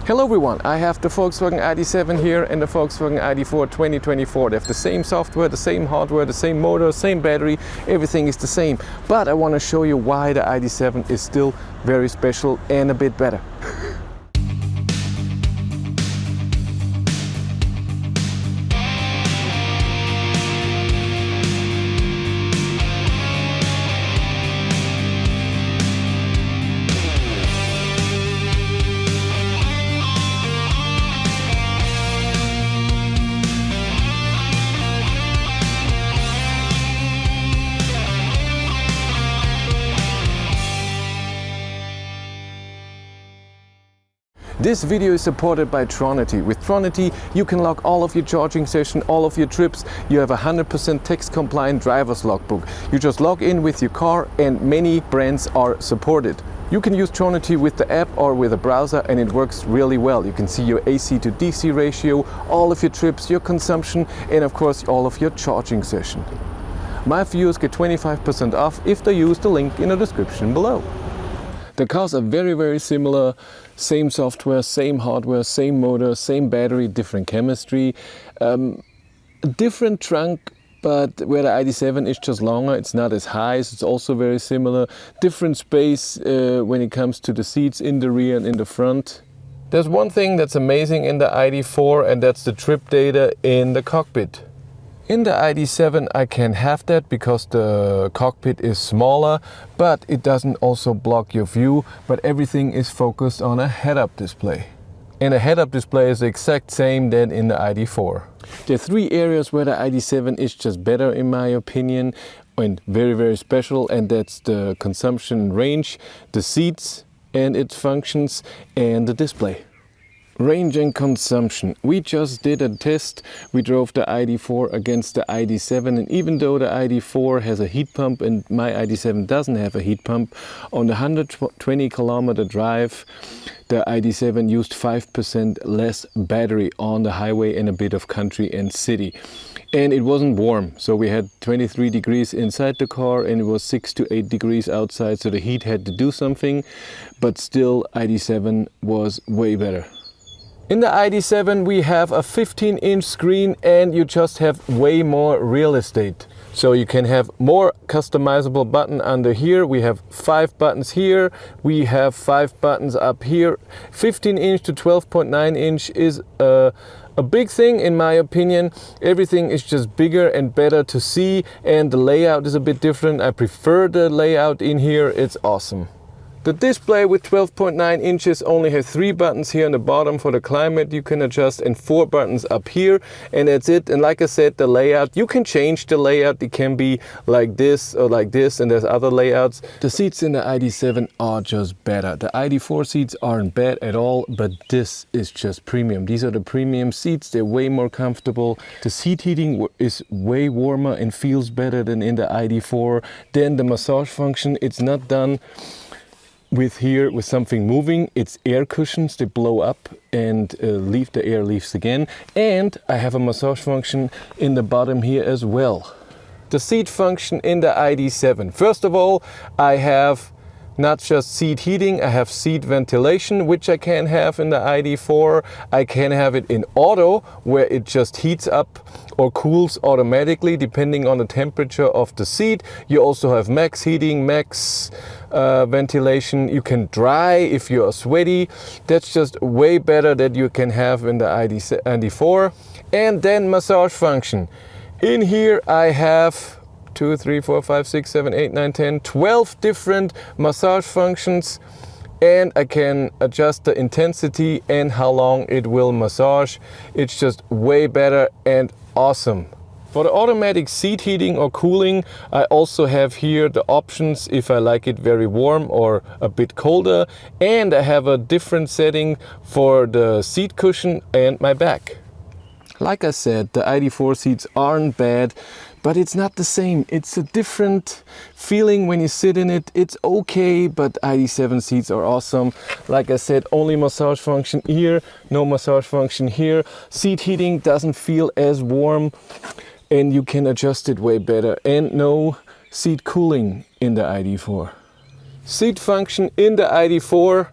Hello everyone, I have the Volkswagen Id.7 here and the Volkswagen Id.4 2024. They have the same software, the same hardware, the same motor, same battery, everything is the same. But I want to show you why the Id.7 is still very special and a bit better. This video is supported by Tronity. With Tronity, you can log all of your charging sessions, all of your trips. You have a 100% tax compliant driver's logbook. You just log in with your car and many brands are supported. You can use Tronity with the app or with a browser and it works really well. You can see your AC to DC ratio, all of your trips, your consumption and of course all of your charging session. My viewers get 25% off if they use the link in the description below. The cars are very similar, same software, same hardware, same motor, same battery, different chemistry, different trunk, but where the Id.7 is just longer, it's not as high, so it's also very similar. Different space when it comes to the seats in the rear and in the front. There's one thing that's amazing in the Id.4 and that's the trip data in the cockpit. In the Id.7 I can have that because the cockpit is smaller, but it doesn't also block your view, but everything is focused on a head-up display. And a head-up display is the exact same than in the Id.4. There are three areas where the Id.7 is just better in my opinion and very special, and that's the consumption range, the seats and its functions, and the display. Range and consumption. We just did a test. We drove the Id.4 against the Id.7 and even though the Id.4 has a heat pump and my Id.7 doesn't have a heat pump, on the 120 kilometer drive the Id.7 used 5% less battery on the highway and a bit of country and city. And it wasn't warm, so we had 23 degrees inside the car and it was 6 to 8 degrees outside, so the heat had to do something, but still Id.7 was way better. In the Id.7 we have a 15-inch screen and you just have way more real estate. So you can have more customizable button under here. We have 5 buttons here. We have 5 buttons up here. 15-inch to 12.9 inch is a big thing in my opinion. Everything is just bigger and better to see and the layout is a bit different. I prefer the layout in here. It's awesome. The display with 12.9 inches only has 3 buttons here on the bottom for the climate you can adjust and 4 buttons up here, and that's it. And like I said, the layout, you can change the layout. It can be like this or like this, and there's other layouts. The seats in the Id.7 are just better. The Id.4 seats aren't bad at all, but this is just premium. These are the premium seats. They're way more comfortable. The seat heating is way warmer and feels better than in the Id.4. Then the massage function, it's not done with something moving. It's air cushions, they blow up and the air leaves again. And I have a massage function in the bottom here as well. The seat function in the Id.7. First of all, I have not just seat heating, I have seat ventilation, which I can have in the Id.4. I can have it in auto, where it just heats up or cools automatically depending on the temperature of the seat. You also have max heating, max ventilation. You can dry if you are sweaty. That's just way better that you can have in the Id.4. And then massage function. In here I have 2, 3, 4, 5, 6, 7, 8, 9, 10, 12 different massage functions, and I can adjust the intensity and how long it will massage. It's just way better and awesome. For the automatic seat heating or cooling, I also have here the options if I like it very warm or a bit colder, and I have a different setting for the seat cushion and my back. Like I said, the Id.4 seats aren't bad, but it's not the same. It's a different feeling when you sit in it. It's okay, but Id.7 seats are awesome. Like I said, only massage function here, no massage function here. Seat heating doesn't feel as warm and you can adjust it way better. And no seat cooling in the Id.4. Seat function in the Id.4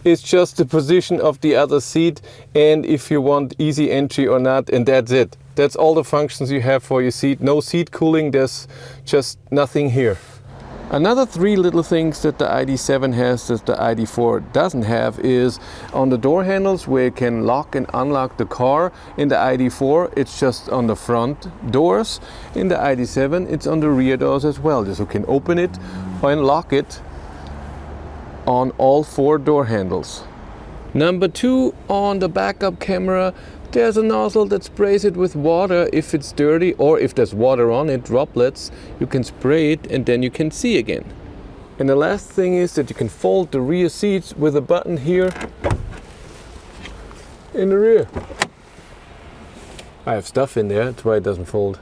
is just the position of the other seat and if you want easy entry or not, and that's it. That's all the functions you have for your seat. No seat cooling, there's just nothing here. Another three little things that the Id.7 has that the Id.4 doesn't have is on the door handles where you can lock and unlock the car. In the Id.4 it's just on the front doors. In the Id.7 it's on the rear doors as well. So you can open it and lock it on all four door handles. Number two, on the backup camera there's a nozzle that sprays it with water if it's dirty, or if there's water on it, droplets, you can spray it and then you can see again. And the last thing is that you can fold the rear seats with a button here in the rear. I have stuff in there, that's why it doesn't fold.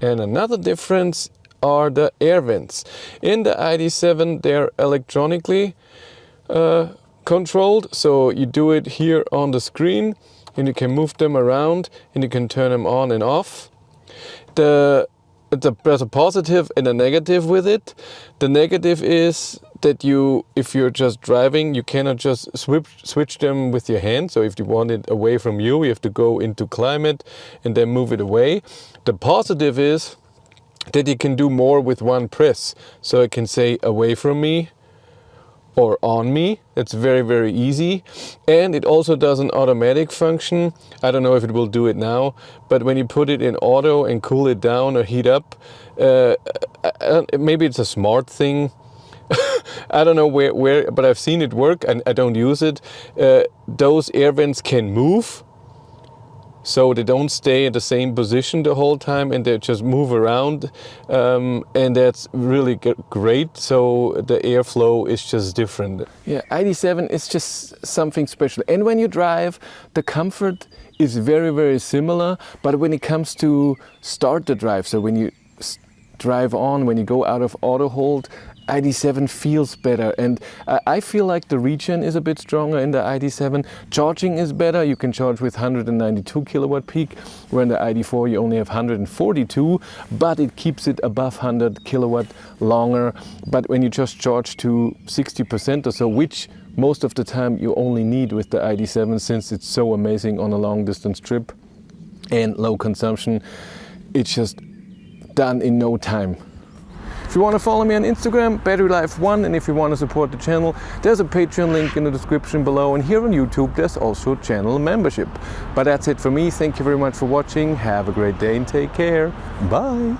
And another difference are the air vents. In the Id.7 they're electronically controlled, so you do it here on the screen and you can move them around and you can turn them on and off. There's a positive and a negative with it. The negative is that if you're just driving, you cannot just switch them with your hand. So if you want it away from you, you have to go into climate and then move it away. The positive is that you can do more with one press. So I can say away from me or on me. It's very, very easy. And it also does an automatic function. I don't know if it will do it now, but when you put it in auto and cool it down or heat up, maybe it's a smart thing. I don't know where, but I've seen it work and I don't use it. Those air vents can move, so they don't stay in the same position the whole time and they just move around, and that's really great. So the airflow is just different. Yeah, Id.7 is just something special. And when you drive, the comfort is very, very similar. But when it comes to start the drive, so when you drive on, when you go out of auto hold, Id.7 feels better, and I feel like the regen is a bit stronger in the Id.7. Charging is better. You can charge with 192 kilowatt peak, where in the Id.4 you only have 142, but it keeps it above 100 kilowatt longer. But when you just charge to 60% or so, which most of the time you only need with the Id.7 since it's so amazing on a long distance trip and low consumption, it's just done in no time. If you want to follow me on Instagram, BatteryLife1, and if you want to support the channel, there's a Patreon link in the description below, and here on YouTube there's also channel membership. But that's it for me. Thank you very much for watching. Have a great day and take care. Bye.